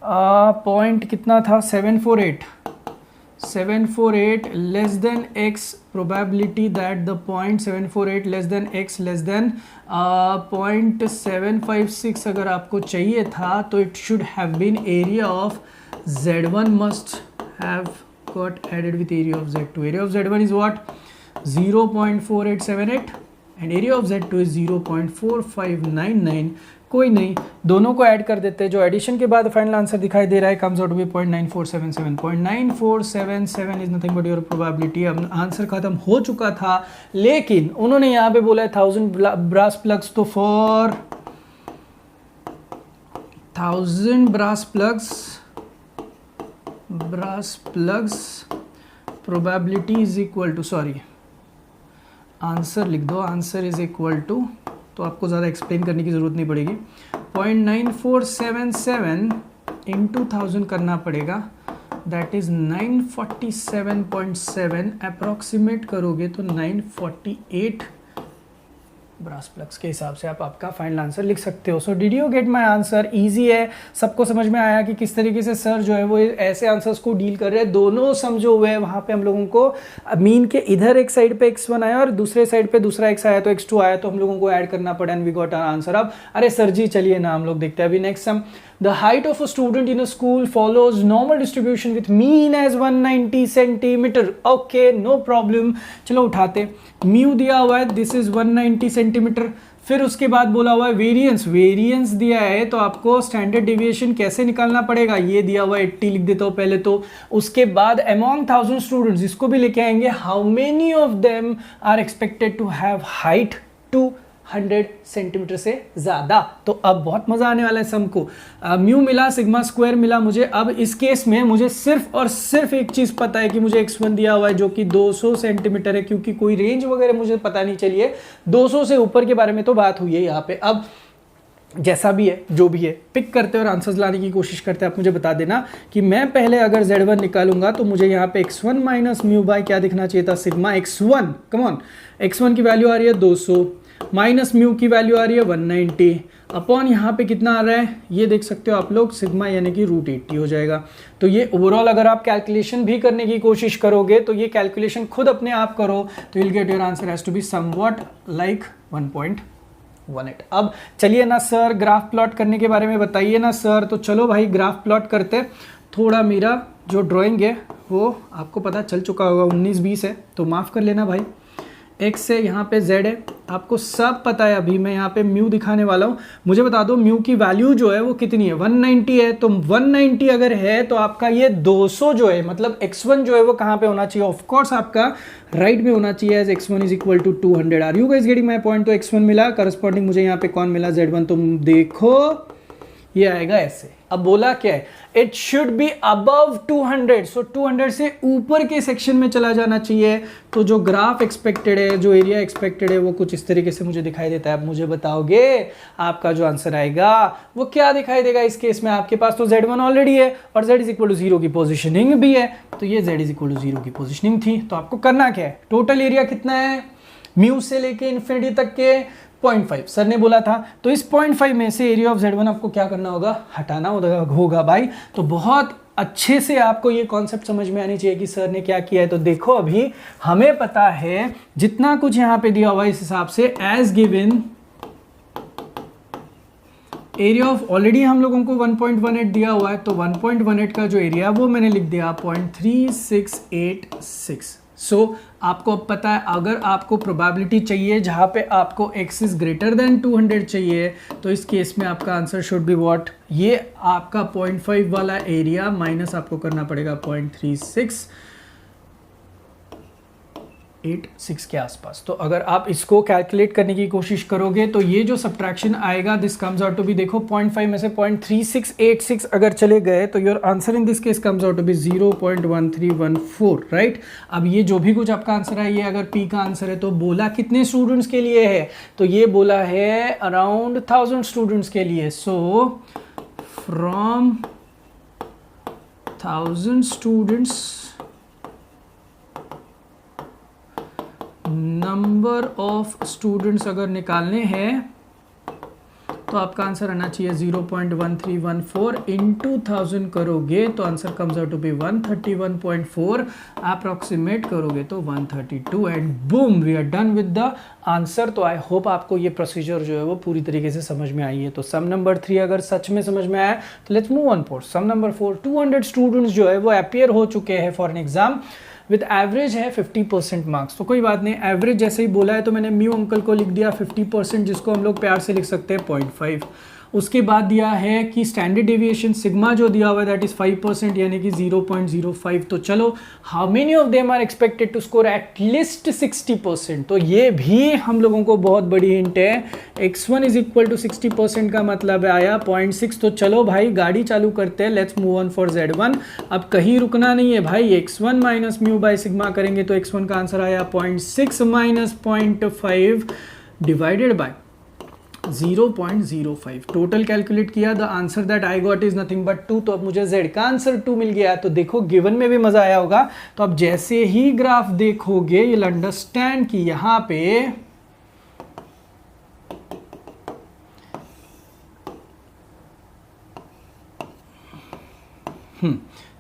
पॉइंट कितना था? 748 less than x, probability that the point 748 less than x less than 0.756 अगर आपको चाहिए था, तो it should have been area of Z1 must have got added with area of Z2. Area of Z1 is what? 0.4878 and area of Z2 is 0.4599. कोई नहीं, दोनों को add कर देते हैं। जो एडिशन के बाद फाइनल आंसर दिखाई दे रहा है comes out to be 0.9477. 0.9477 is nothing but your probability. अब आंसर खत्म हो चुका था, लेकिन उन्होंने यहाँ पे बोला है 1000 ब्रास प्लग्स। तो for 1000 brass plugs probability is equal to, sorry answer लिख दो, आंसर इज इक्वल टू, तो आपको ज़्यादा एक्सप्लेन करने की ज़रूरत नहीं पड़ेगी। 0.9477 इंटू 1000 करना पड़ेगा, दैट इज़ 947.7। अप्रॉक्सीमेट करोगे तो 948 ब्रास प्लग्स के हिसाब से आप आपका फाइनल आंसर लिख सकते हो। So did you get my answer? Easy है, सबको समझ में आया कि किस तरीके से सर जो है वो ऐसे आंसर्स को डील कर रहे हैं। दोनों सम जो हुए हैं वहाँ पे हम लोगों को मीन के इधर एक साइड पे x1 आया और दूसरे साइड पे दूसरा x आया, तो x2 आया, तो हम लोगों को ऐड करना पड़ा and we got our answer. अब अरे सर जी चलिए ना हम लोग देखते हैं अभी next sum. The height of a student in a school follows normal distribution with mean as 190 centimeter. Okay, no problem. चलो उठाते, म्यू दिया हुआ है, दिस इज 190 सेंटीमीटर। फिर उसके बाद बोला हुआ है वेरिएंस दिया है, तो आपको स्टैंडर्ड डेविएशन कैसे निकालना पड़ेगा? ये दिया हुआ है 80 लिख देता हूँ पहले तो। उसके बाद अमॉन्ग 1000 स्टूडेंट्स, इसको भी लेके आएंगे, how many of them are expected to have height 200 centimetre से ज्यादा। तो अब बहुत मजा आने वाला है सम को। म्यू मिला, सिग्मा स्क्वायर मिला मुझे। अब इस केस में मुझे सिर्फ और सिर्फ एक चीज पता है कि मुझे x1 दिया हुआ है जो कि 200 सेंटीमीटर है, क्योंकि कोई रेंज वगैरह मुझे पता नहीं चली है। 200 से ऊपर के बारे में तो बात हुई है यहाँ पे। अब जैसा भी है, जो भी है, पिक करते और आंसर्स लाने की कोशिश करते हैं। आप मुझे बता देना कि मैं पहले अगर Z1 निकालूंगा तो मुझे यहाँ पे x1 माइनस म्यू बाय क्या दिखना चाहिए था? Sigma x1। Come on, x1 की वैल्यू आ रही है 200 माइनस म्यू की वैल्यू आ रही है 190, अपॉन यहाँ पे कितना आ रहा है ये देख सकते हो आप लोग, सिग्मा यानी कि √80 हो जाएगा। तो ये ओवरऑल अगर आप कैलकुलेशन भी करने की कोशिश करोगे तो ये कैलकुलेशन खुद अपने आप करो तो will get your answer has to be somewhat like 1.18। अब चलिए ना सर ग्राफ प्लॉट करने के बारे में बताइए ना सर। तो चलो भाई ग्राफ प्लॉट करते। थोड़ा मेरा जो ड्राइंग है वो आपको पता चल चुका होगा 19-20 है तो माफ़ कर लेना भाई। x है, यहाँ पे z है, आपको सब पता है। अभी मैं यहाँ पे म्यू दिखाने वाला हूँ। मुझे बता दो म्यू की वैल्यू जो है वो कितनी है, 190 है। तो 190 अगर है तो आपका ये 200 जो है मतलब x1 जो है वो कहाँ पे होना चाहिए, ऑफकोर्स आपका राइट में होना चाहिए as x1 is equal to 200। Are you guys getting my point. तो x1 मिला, करस्पॉन्डिंग मुझे यहाँ पे कौन मिला, z1। तुम देखो ये आएगा ऐसे। अब बोला क्या है, इट शुड बी अबव 200। सो 200 से ऊपर के सेक्शन में चला जाना चाहिए। तो जो ग्राफ एक्सपेक्टेड है, जो एरिया एक्सपेक्टेड है वो कुछ इस तरीके से मुझे दिखाई देता है। अब मुझे बताओगे आपका जो आंसर आएगा वो क्या दिखाई देगा। इस केस में आपके पास तो z1 ऑलरेडी है और z इज इक्वल टू 0 की पोजिशनिंग भी है। तो ये z इज इक्वल टू 0 की पोजिशनिंग थी। तो आपको करना क्या है, टोटल एरिया कितना है म्यू से लेके इन्फिनिटी तक के 0.5 सर ने बोला था। तो इस 0.5 में से एरिया ऑफ z1 आपको क्या करना होगा, हटाना होगा भाई। तो बहुत अच्छे से आपको ये कॉन्सेप्ट समझ में आनी चाहिए कि सर ने क्या किया है। तो देखो अभी हमें पता है जितना कुछ यहाँ पे दिया हुआ है इस हिसाब से as given area of already हम लोगों को 1.18 दिया हुआ है। तो 1.18 का जो एरिया वो मैंने लिख दिया 0.3686। सो आपको अब पता है अगर आपको प्रोबेबिलिटी चाहिए जहां पे आपको x इज ग्रेटर देन 200 चाहिए तो इस केस में आपका आंसर शुड बी व्हाट, ये आपका 0.5 वाला एरिया माइनस आपको करना पड़ेगा 0.3686 के आसपास। तो अगर आप इसको कैलकुलेट करने की कोशिश करोगे तो ये जो सब्ट्रैक्शन आएगा this comes out to be, देखो 0.5 में से 0.3686 अगर चले गए तो your answer in this case comes out to be 0.1314 right. अब ये जो भी कुछ आपका आंसर है ये अगर P का आंसर है तो बोला कितने स्टूडेंट्स के लिए है, तो ये बोला है अराउंड 1000 स्टूडेंट्स के लिए। So from 1000 students number of students अगर निकालने हैं तो आपका आंसर आना चाहिए 0.1314 इंटू 1000 करोगे तो answer comes out to be 131.4, approximate करोगे तो 132 and boom we are done with the answer. तो आई होप आपको ये प्रोसीजर जो है वो पूरी तरीके से समझ में आई है। तो सम नंबर 3 अगर सच में समझ में आया तो let's move on for some number 4। 200 students जो है वो अपीयर हो चुके हैं for an exam with average है 50% मार्क्स। तो कोई बात नहीं, एवरेज जैसे ही बोला है तो मैंने म्यू अंकल को लिख दिया 50%, जिसको हम लोग प्यार से लिख सकते हैं 0.5। उसके बाद दिया है कि स्टैंडर्ड डेविएशन सिग्मा जो दिया हुआ है दैट इज 5% यानी कि 0.05। तो चलो how many of them are expected to score at least 60%। तो ये भी हम लोगों को बहुत बड़ी हिंट है। x1 इज इक्वल टू 60% का मतलब आया 0.6। तो चलो भाई गाड़ी चालू करते हैं, let's move on for z1। अब कहीं रुकना नहीं है भाई, x1 minus mu by sigma करेंगे तो x1 का आंसर आया 0.6 minus 0.5 divided by 0.05। Total calculate किया, the answer that I got is nothing but 2। तो अब मुझे z का आंसर 2 मिल गया। तो देखो गिवन में भी मजा आया होगा। तो अब जैसे ही ग्राफ देखोगे you'll अंडरस्टैंड कि यहां पे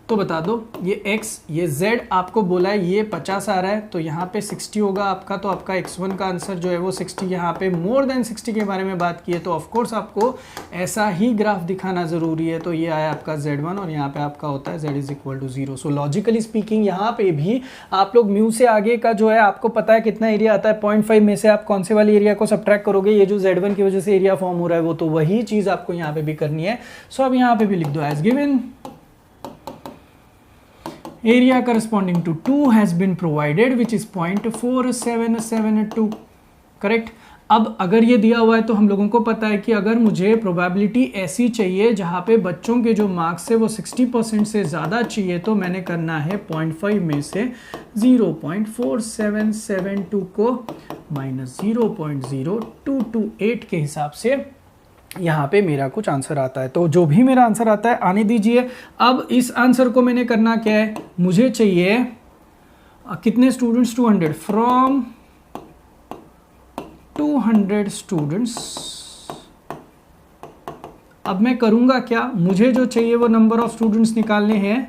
तो बता दो ये x ये z आपको बोला है ये 50 आ रहा है तो यहाँ पे 60 होगा आपका। तो आपका x1 का आंसर जो है वो 60, यहाँ पे मोर देन 60 के बारे में बात की है तो ऑफकोर्स आपको ऐसा ही ग्राफ दिखाना ज़रूरी है। तो ये आया आपका z1 और यहाँ पे आपका होता है z is equal to 0। So logically speaking यहाँ पे भी आप लोग म्यू से आगे का जो है आपको पता है कितना एरिया आता है 0.5 में से आप कौन से वाले एरिया को सब्ट्रैक्ट करोगे, ये जो z1 की वजह से एरिया फॉर्म हो रहा है वो तो वही चीज़ आपको यहाँ पे भी करनी है। सो अब यहाँ पे भी लिख दो as given area corresponding to 2 has been provided which is 0.4772 correct. अब अगर ये दिया हुआ है तो हम लोगों को पता है कि अगर मुझे प्रोबेबिलिटी ऐसी चाहिए जहाँ पे बच्चों के जो मार्क्स है वो 60% से ज़्यादा चाहिए तो मैंने करना है 0.5 में से 0.4772 को माइनस 0.0228 के हिसाब से यहाँ पे मेरा कुछ आंसर आता है। तो जो भी मेरा आंसर आता है आने दीजिए। अब इस आंसर को मैंने करना क्या है, मुझे चाहिए कितने स्टूडेंट्स 200 फ्रॉम 200 स्टूडेंट्स अब मैं करूँगा क्या, मुझे जो चाहिए वो नंबर ऑफ स्टूडेंट्स निकालने हैं।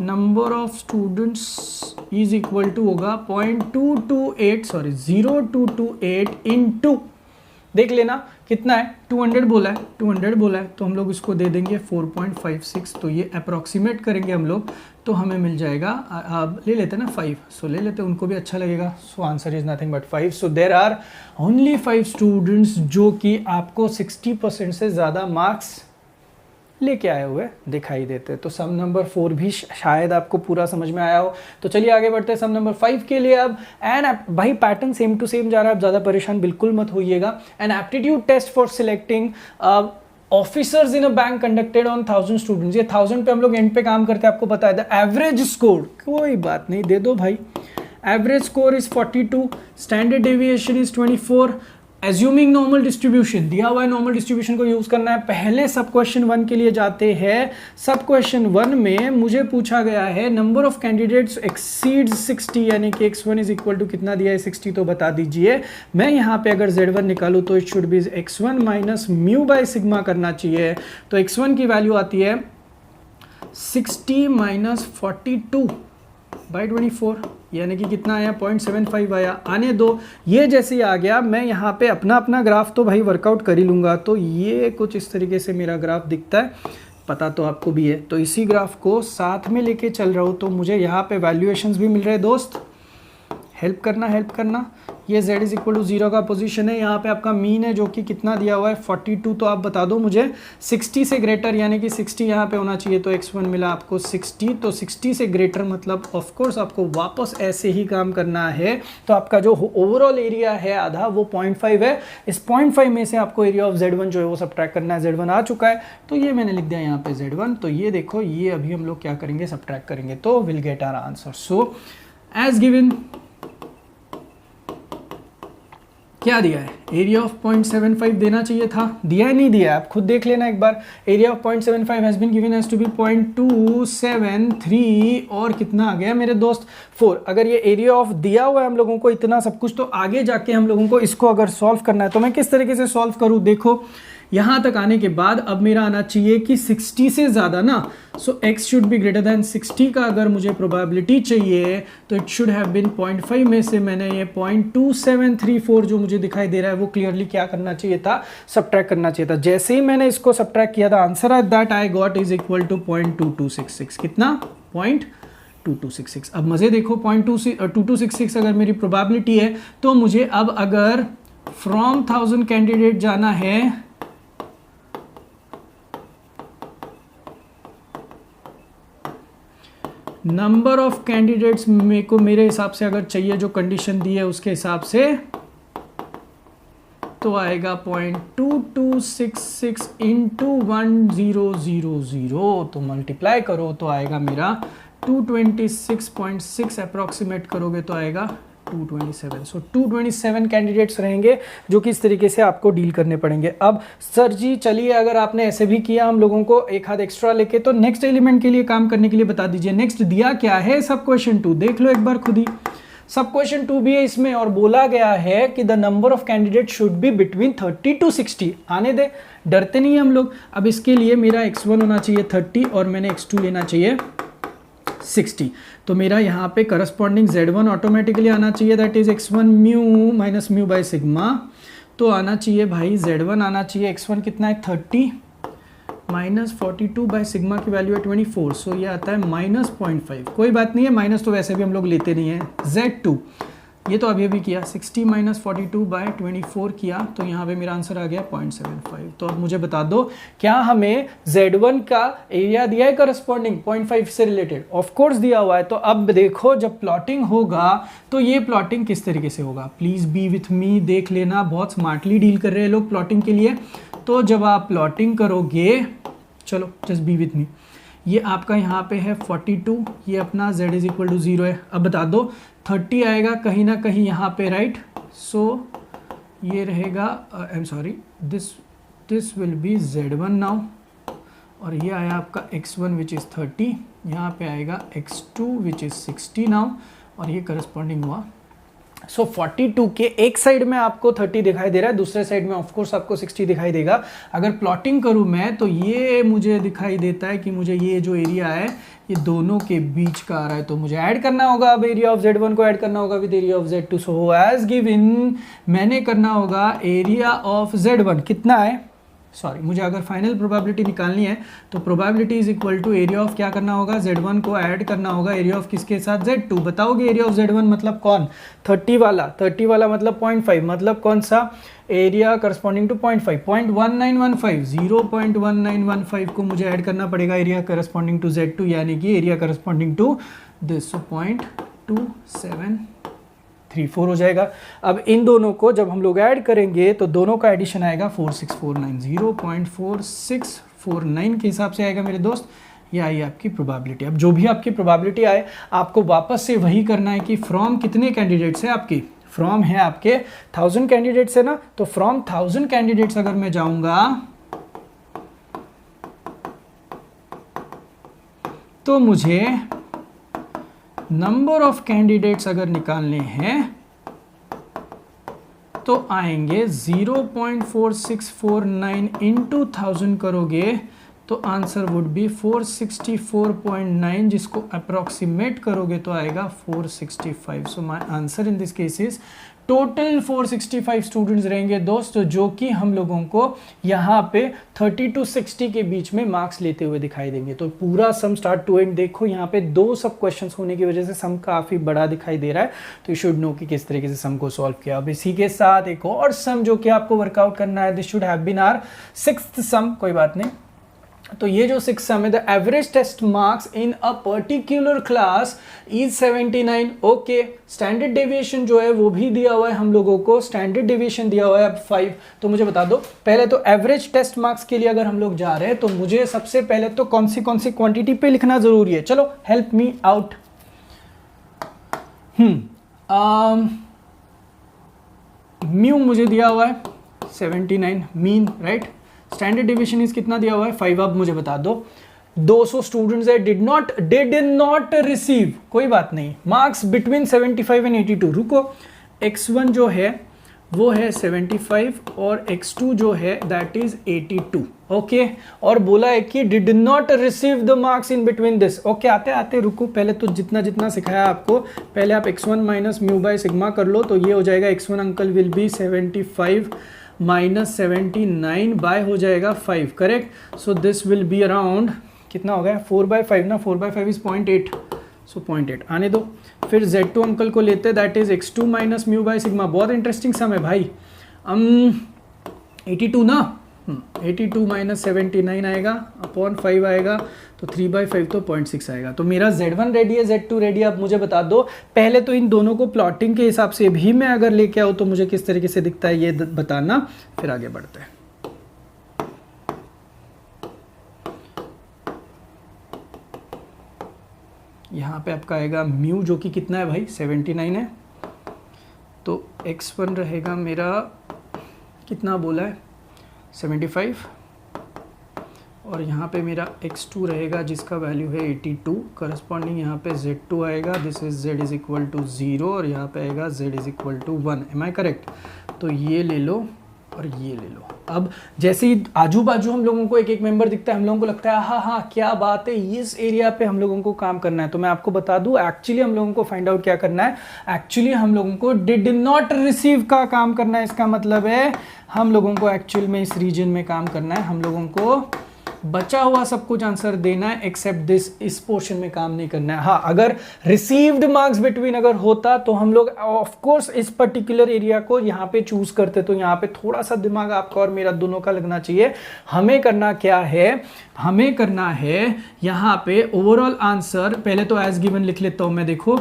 Number of students is equal to होगा 0.228 इंटू, देख लेना कितना है, 200 बोला है, 200 बोला है, तो हम लोग इसको दे देंगे 4.56, तो ये अप्रॉक्सीमेट करेंगे हम लोग तो हमें मिल जाएगा, अब ले लेते हैं ना 5, सो ले लेते हैं, उनको भी अच्छा लगेगा। So answer is nothing but 5। So there are only 5 students जो कि आपको 60% से ज़्यादा मार्क्स लेके आए हुए दिखाई देते हैं। तो सम नंबर 4 भी शायद आपको पूरा समझ में आया हो। तो चलिए आगे बढ़ते हैं सम नंबर 5 के लिए। अब भाई पैटर्न सेम टू सेम जा रहा है, आप ज़्यादा परेशान बिल्कुल मत होइएगा। An aptitude test for selecting officers in a bank conducted on 1000 students. ये 1000 पे हम लोग एंड पे काम करते हैं, आपको पता है। द एवरेज स्कोर, कोई बात नहीं, दे दो भाई। Average score is 42, standard deviation is 24, assuming normal distribution, दिया हुआ है नॉर्मल डिस्ट्रीब्यूशन को यूज करना है। पहले सब क्वेश्चन 1 के लिए जाते हैं। सब क्वेश्चन 1 में मुझे पूछा गया है नंबर ऑफ कैंडिडेट्स एक्सीड्स 60, यानी कि x1 इज इक्वल टू कितना दिया है 60, तो बता दीजिए। मैं यहाँ पे अगर z1 निकालूँ तो it should be x1 minus mu by sigma करना चाहिए। तो x1 की वैल्यू आती है 60 माइनस 42 बाई 24, यानी कि कितना आया 0.75 आया। आने दो, ये जैसे ही आ गया मैं यहाँ पे अपना ग्राफ तो भाई वर्कआउट कर ही लूँगा। तो ये कुछ इस तरीके से मेरा ग्राफ दिखता है, पता तो आपको भी है। तो इसी ग्राफ को साथ में लेके चल रहा हूँ, तो मुझे यहाँ पे वैल्यूएशंस भी मिल रहे हैं दोस्त। हेल्प करना। ये z इज इक्वल टू 0 का पोजीशन है। यहाँ पे आपका मीन है जो कि कितना दिया हुआ है 42, तो आप बता दो मुझे 60 से ग्रेटर, यानी कि 60 यहाँ पे होना चाहिए। तो x1 मिला आपको 60, तो 60 से ग्रेटर मतलब ऑफ कोर्स आपको वापस ऐसे ही काम करना है। तो आपका जो ओवरऑल एरिया है आधा, वो 0.5 है। इस 0.5 में से आपको एरिया ऑफ z1 जो है वो सब्ट्रैक्ट करना है। z1 आ चुका है, तो ये मैंने लिख दिया यहाँ पे z1। तो ये देखो, ये अभी हम लोग क्या करेंगे, सब्ट्रैक्ट करेंगे, तो will get our answer. So as given क्या दिया है, एरिया ऑफ 0.75 देना चाहिए था, दिया है नहीं दिया है, आप खुद देख लेना एक बार। Area of 0.75 has been given as to be 0.273, और कितना आ गया मेरे दोस्त 4। अगर ये एरिया ऑफ दिया हुआ है हम लोगों को इतना सब कुछ, तो आगे जाके हम लोगों को इसको अगर सॉल्व करना है तो मैं किस तरीके से सॉल्व करूँ। देखो यहाँ तक आने के बाद अब मेरा आना चाहिए कि 60 से ज़्यादा ना, सो x should be greater than 60 का अगर मुझे प्रोबेबिलिटी चाहिए तो इट शुड हैव बीन 0.5 में से मैंने ये 0.2734 जो मुझे दिखाई दे रहा है वो क्लियरली क्या करना चाहिए था, सब्ट्रैक्ट करना चाहिए था। जैसे ही मैंने इसको सब्ट्रैक्ट किया था, answer at that I got is equal to 0.2266। कितना, 0.2266। अब मज़े देखो, 0.2266 अगर मेरी प्रोबेबिलिटी है तो मुझे अब अगर फ्रॉम 1000 कैंडिडेट जाना है, नंबर ऑफ कैंडिडेट्स मेरे हिसाब से अगर चाहिए, जो कंडीशन दी है उसके हिसाब से, तो आएगा 0.2266 इंटू 1000, तो मल्टीप्लाई करो तो आएगा मेरा 226.6, अप्रॉक्सीमेट करोगे तो आएगा 227। सो 227 कैंडिडेट्स रहेंगे जो कि इस तरीके से आपको डील करने पड़ेंगे। अब सर जी चलिए, अगर आपने ऐसे भी किया हम लोगों को एक हाथ एक्स्ट्रा लेके, तो नेक्स्ट एलिमेंट के लिए काम करने के लिए बता दीजिए। नेक्स्ट दिया क्या है, सब क्वेश्चन 2 देख लो एक बार खुद ही। सब क्वेश्चन 2 भी है इसमें, और बोला गया है कि the number of candidate should be between 30 to 60। आने दे, डरते नहीं हम लोग। अब इसके लिए मेरा x1 होना चाहिए 30 और मैंने x2 लेना चाहिए 60। तो मेरा यहाँ पे करस्पॉन्डिंग z1 ऑटोमेटिकली आना चाहिए, that is x1 mu minus mu by sigma. तो आना चाहिए भाई z1 आना चाहिए, x1 कितना है 30 माइनस 42 बाय सिग्मा की वैल्यू है 24, सो ये आता है माइनस 0.5। कोई बात नहीं है, माइनस तो वैसे भी हम लोग लेते नहीं है। z2 ये तो अभी किया, 60 माइनस 42 बाय 24 किया, तो यहाँ पे मेरा आंसर आ गया 0.75। तो अब मुझे बता दो, क्या हमें z1 का एरिया दिया है करस्पॉन्डिंग 0.5 से रिलेटेड? ऑफ कोर्स दिया हुआ है। तो अब देखो जब प्लॉटिंग होगा तो ये प्लॉटिंग किस तरीके से होगा, प्लीज़ बी विथ मी, देख लेना, बहुत स्मार्टली डील कर रहे हैं लोग प्लॉटिंग के लिए। तो जब आप प्लॉटिंग करोगे, चलो जस्ट बी विथ मी, ये आपका यहाँ पे है 42, ये अपना z इज इक्वल टू 0 है। अब बता दो 30 आएगा कहीं ना कहीं यहाँ पे, राइट? सो ये रहेगा, आई am sorry, this will B z1 now, और ये आया आपका x1 विच इज़ 30, यहाँ पे आएगा x2 विच इज़ 60 नाउ, और ये करस्पॉन्डिंग हुआ सो 42 के एक साइड में आपको 30 दिखाई दे रहा है, दूसरे साइड में ऑफकोर्स आपको 60 दिखाई देगा। अगर प्लॉटिंग करूं मैं तो ये मुझे दिखाई देता है कि मुझे ये जो एरिया है ये दोनों के बीच का आ रहा है, तो मुझे ऐड करना होगा। अब एरिया ऑफ Z1 को ऐड करना होगा with area of Z2। So as given मैंने करना होगा एरिया ऑफ Z1 कितना है, सॉरी मुझे अगर फाइनल प्रोबेबिलिटी निकालनी है तो probability is equal to area of क्या करना होगा, Z1 को ऐड करना होगा एरिया ऑफ किसके साथ, Z2। बताओगे एरिया ऑफ Z1 मतलब कौन, 30 वाला मतलब 0.5, मतलब कौन सा एरिया करस्पॉन्डिंग टू 0.5, 0.1915, 0.1915 को मुझे ऐड करना पड़ेगा एरिया करस्पॉन्डिंग टू Z2, यानी कि एरिया करस्पॉन्डिंग टू दिस, सो 0.2734 हो जाएगा। अब इन दोनों को जब हम लोग ऐड करेंगे तो दोनों का एडिशन आएगा 4649, 0.4649 के हिसाब से आएगा मेरे दोस्त। ये आई आपकी प्रोबेबिलिटी। अब जो भी आपकी प्रोबेबिलिटी आए आपको वापस से वही करना है कि फ्रॉम कितने कैंडिडेट्स है आपकी, फ्रॉम है आपके 1000 कैंडिडेट्स है ना, तो फ्रॉम 1000 कैंडिडेट्स अगर मैं जाऊंगा तो मुझे नंबर ऑफ कैंडिडेट्स अगर निकालने हैं तो आएंगे 0.4649 इंटू 1000 करोगे तो आंसर वुड बी 464.9, जिसको अप्रोक्सीमेट करोगे तो आएगा 465। So my answer in this case is total 465 students रहेंगे दोस्त, जो कि हम लोगों को यहाँ पे 30 to 60 के बीच में मार्क्स लेते हुए दिखाई देंगे। तो पूरा सम स्टार्ट टू एंड देखो, यहाँ पे 2 सब क्वेश्चंस होने की वजह से सम काफी बड़ा दिखाई दे रहा है, तो यू शुड नो कि किस तरीके से सम को सॉल्व किया। अब इसी के साथ एक और सम जो कि आपको वर्कआउट करना है, this should have been our 6th sum, कोई बात नहीं। तो ये जो 6th सम है, the average test marks in a particular class is 79। Okay, standard deviation जो है वो भी दिया हुआ है हम लोगों को, स्टैंडर्ड डेविएशन दिया हुआ है अब 5। तो मुझे बता दो पहले तो एवरेज टेस्ट मार्क्स के लिए अगर हम लोग जा रहे हैं तो मुझे सबसे पहले तो कौन सी क्वांटिटी पे लिखना जरूरी है, चलो हेल्प मी आउट। म्यू मुझे दिया हुआ है 79 mean, right. Standard deviation is कितना दिया हुआ है 5। अब मुझे बता दो 200 स्टूडेंट्स है, डिड नॉट रिसीव, कोई बात नहीं, मार्क्स बिटवीन 75 एंड 82। रुको, x1 जो है वो है 75 और x2 जो है दैट इज 82। ओके, और बोला है कि did not receive the marks in between this. Okay, आते आते रुको, पहले तो जितना सिखाया आपको, पहले आप x1 minus mu by sigma कर लो, तो ये हो जाएगा x1 uncle will be 75 minus 79 by हो जाएगा 5, correct. So this will be around कितना हो गया 4/5 ना, 4/5 इज 0.8, सो 0.8 आने दो। फिर Z2 अंकल को लेते हैं, that is x2 minus mu by sigma. बहुत इंटरेस्टिंग सम है भाई। 82 ना, 82 माइनस 79 आएगा अपॉन 5 आएगा, तो 3/5 तो 0.6 आएगा। तो मेरा Z1 रेडी है, Z2 रेडी है। अब मुझे बता दो पहले तो इन दोनों को प्लॉटिंग के हिसाब से भी मैं अगर लेके आऊँ तो मुझे किस तरीके से दिखता है ये बताना, फिर आगे बढ़ते हैं। यहाँ पे आपका आएगा म्यू जो कि कितना है भाई 79 है, तो x1 रहेगा मेरा कितना बोला है 75, और यहाँ पे मेरा x2 रहेगा जिसका वैल्यू है 82, करस्पॉन्डिंग यहाँ पे z2 आएगा, this is z is equal to 0, और यहाँ पे आएगा z is equal to 1। Am I correct? तो ये ले लो और ये ले लो। अब जैसे ही आजू बाजू हम लोगों को एक एक मेंबर दिखता है, हम लोगों को लगता है हाँ क्या बात है, इस एरिया पे हम लोगों को काम करना है। तो मैं आपको बता दूं एक्चुअली हम लोगों को फाइंड आउट क्या करना है, एक्चुअली हम लोगों को डिड नॉट रिसीव का काम करना है। इसका मतलब है हम लोगों को एक्चुअल में इस रीजन में काम करना है, हम लोगों को बचा हुआ सब कुछ आंसर देना है एक्सेप्ट दिस, इस पोर्शन में काम नहीं करना है। हाँ, अगर रिसीव्ड मार्क्स बिटवीन अगर होता तो हम लोग ऑफ कोर्स इस पर्टिकुलर एरिया को यहाँ पे चूज करते, तो यहाँ पे थोड़ा सा दिमाग आपका और मेरा दोनों का लगना चाहिए। हमें करना क्या है, हमें करना है यहाँ पे ओवरऑल आंसर, पहले तो एज गिवन लिख लेता हूँ मैं। देखो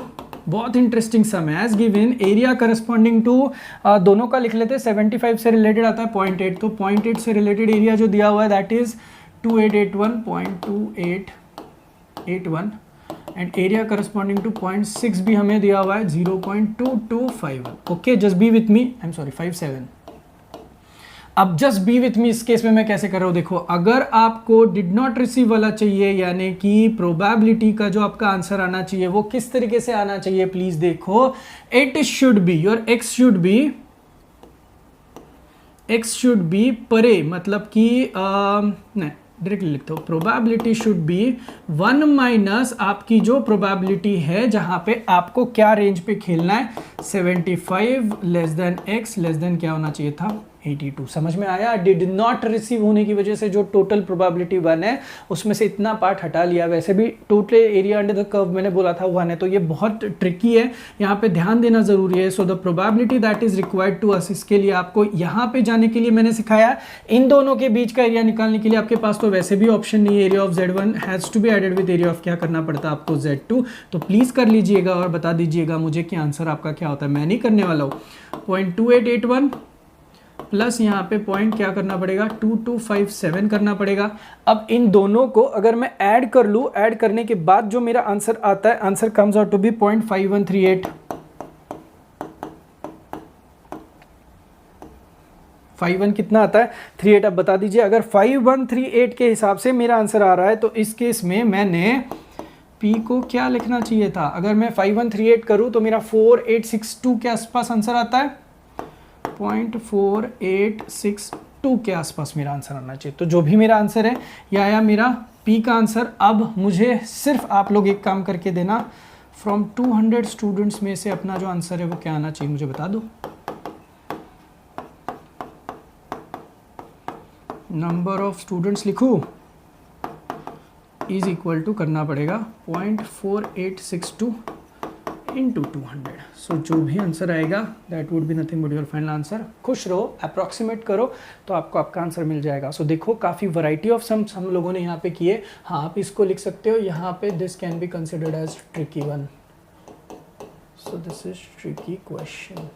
बहुत इंटरेस्टिंग सम है, as given area corresponding to दोनों का लिख लेते हैं। 75 से रिलेटेड आता है 0.8, तो 0.8 से रिलेटेड एरिया जो दिया हुआ है that is 2881.2881 and area corresponding to 0.6 भी हमें दिया हुआ है 0.2251। Okay, just be with me, I am sorry 57। अब जस्ट बी विथ मी, इस केस में मैं कैसे कर रहा हूं देखो, अगर आपको डिड नॉट रिसीव वाला चाहिए यानी कि प्रोबेबिलिटी का जो आपका आंसर आना चाहिए वो किस तरीके से आना चाहिए, प्लीज देखो, it should be your x should be परे, मतलब कि नहीं डायरेक्टली लिखता हूं, प्रोबेबिलिटी शुड बी 1 माइनस आपकी जो प्रोबेबिलिटी है जहां पे आपको क्या रेंज पे खेलना है, 75 less than x less then क्या होना चाहिए था, 82। समझ में आया? डिड नॉट रिसीव होने की वजह से जो टोटल प्रोबेबिलिटी 1 है उसमें से इतना पार्ट हटा लिया। वैसे भी total area under the curve मैंने बोला था 1 है, तो ये बहुत ट्रिकी है, यहाँ पे ध्यान देना जरूरी है। So the probability that is required to us, इसके लिए आपको यहाँ पे जाने के लिए मैंने सिखाया इन दोनों के बीच का एरिया निकालने के लिए आपके पास तो वैसे भी ऑप्शन नहीं है, area of Z1 has to be added with area of क्या करना पड़ता है आपको Z2। तो प्लीज कर लीजिएगा और बता दीजिएगा मुझे कि आंसर आपका क्या होता है। मैं नहीं करने वाला हूँ। 0.2881 प्लस यहाँ पे पॉइंट क्या करना पड़ेगा, 2257 करना पड़ेगा। अब इन दोनों को अगर मैं ऐड कर लूँ, ऐड करने के बाद जो मेरा आंसर आता है, answer comes out to be 0.5138। 51 कितना आता है, 38। अब बता दीजिए अगर 5138 के हिसाब से मेरा आंसर आ रहा है तो इस केस में मैंने P को क्या लिखना चाहिए था, अगर मैं 5138 करूं तो मेरा 4862 के आसपास आंसर आता है, 0.4862 के आसपास मेरा आंसर आना चाहिए। तो जो भी मेरा आंसर है यह आया मेरा P का आंसर। अब मुझे सिर्फ आप लोग एक काम करके देना, फ्रॉम 200 स्टूडेंट्स में से अपना जो आंसर है वो क्या आना चाहिए मुझे बता दो। नंबर ऑफ स्टूडेंट्स लिखूं, इज इक्वल टू करना पड़ेगा 0.4862 इंटू 200। सो जो भी आंसर आएगा that would be nothing but your final answer. खुश रहो, अप्रॉक्सीमेट करो तो आपको आपका आंसर मिल जाएगा। सो देखो काफ़ी वैरायटी ऑफ सम्स हम लोगों ने यहाँ पे किए। हाँ आप इसको लिख सकते हो यहाँ पे, this can be considered as tricky one. So this is tricky question,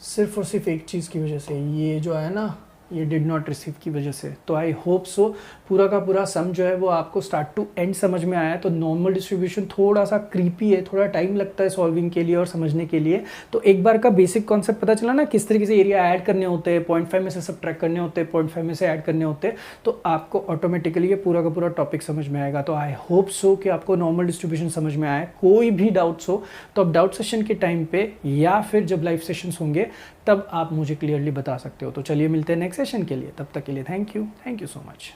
सिर्फ और सिर्फ एक चीज़ की वजह से, ये जो है ना, ये डिड नॉट रिसीव की वजह से। तो आई होप सो पूरा का पूरा सम जो है वो आपको स्टार्ट टू एंड समझ में आया है। तो नॉर्मल डिस्ट्रीब्यूशन थोड़ा सा क्रीपी है, थोड़ा टाइम लगता है सॉल्विंग के लिए और समझने के लिए। तो एक बार का बेसिक कॉन्सेप्ट पता चला ना, किस तरीके से एरिया ऐड करने होते हैं, 0.5 में से सब्ट्रैक्ट करने होते हैं, 0.5 में से ऐड करने होते हैं, तो आपको ऑटोमेटिकली ये पूरा का पूरा टॉपिक समझ में आएगा। तो आई होप सो कि आपको नॉर्मल डिस्ट्रीब्यूशन समझ में आए। कोई भी डाउट्स हो तो आप डाउट सेशन के टाइम पे या फिर जब लाइव सेशंस होंगे तब आप मुझे क्लियरली बता सकते हो। तो चलिए मिलते हैं नेक्स्ट सेशन के लिए, तब तक के लिए थैंक यू सो मच।